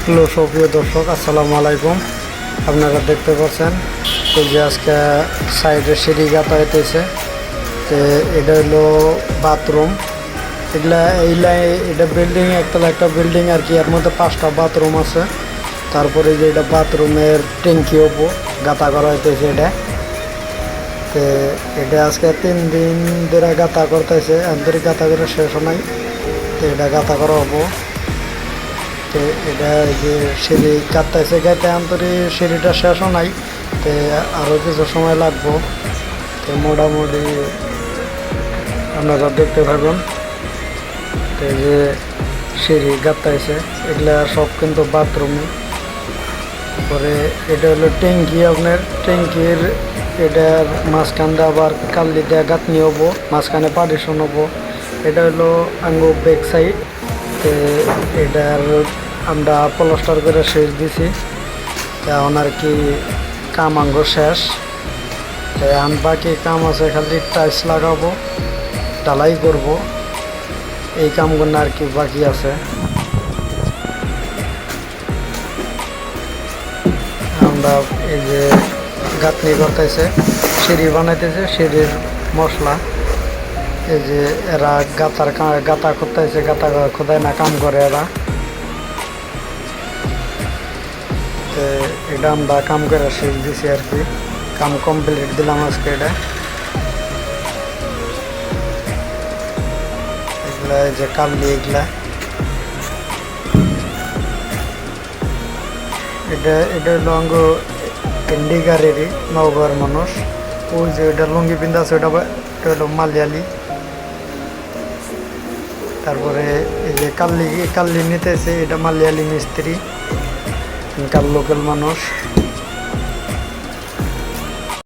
Hello সুপ্রিয় দর্শক, আসসালামু আলাইকুম। আপনারা দেখতে পাচ্ছেন এই যে আজকে সাইডে সিঁড়ি গাঁথা হইতেছে। তো এটা হলো বাথরুম। এগুলা এটা বিল্ডিং, একতলা একটা বিল্ডিং আর কি। এর মধ্যে 5টা বাথরুম আছে। তারপরে যে এটা বাথরুমের ট্যাঙ্কি হবো, গাঁথা করা হইতেছে এটা। তো এটা আজকে 3 দিন ধরে গাঁথা করতেছে, আন্তরিক গাঁথা করে শেষ নাই। তো এটা গাঁথা করা হবো। তো এটা যে সিঁড়ি কাটতেছে, গাইতে আন্তরি সিঁড়িটা শেষও নাই। তো আরও কিছু সময় লাগবো। তো মোটামুটি আপনারা দেখতে থাকুন। তো যে সিঁড়ি গাঁথতেছে, এগুলা সব কিন্তু বাথরুমে। পরে এটা হলো ট্যাঙ্কি, আপনার ট্যাঙ্কির এটার মাঝখানটা আবার কাল্লি দেওয়া গাঁথনি হবো, মাঝখানে পার্টিশন হবো। এটা হলো আঙ্গু ব্যাক সাইড। তো এটার আমরা প্লাস্টার করে শেষ দিছি। এখন আর কি কাম আঙ্গ শেষ। এখন বাকি কাম আছে, খালি টাইলস লাগাবো, ঢালাই করব, এই কামগুলো আর কি বাকি আছে। আমরা এই যে গাঁথনি করতেছে, সিঁড়ি বানাইতেছে, সিঁড়ির মশলা। এই যে এরা গাঁথা করতেছে, গাঁথা খোদায় না কাম করে এরা। এটা আমরা কাম করে শেষ দিছি আর কি, কাম কমপ্লিট দিলাম আজকে। এগুলা যে কাল্লি, এটা হলো অঙ্গ ইন্ডিগারেরই নওগাঁর মানুষ। ওই যে এটা লুঙ্গি পিন্ধা আছে, এটা হলো মালিয়ালি। তারপরে এই যে কাল্লি নিতেছে, এটা মালিয়ালি মিস্ত্রি, এখানকার লোকাল মানুষ।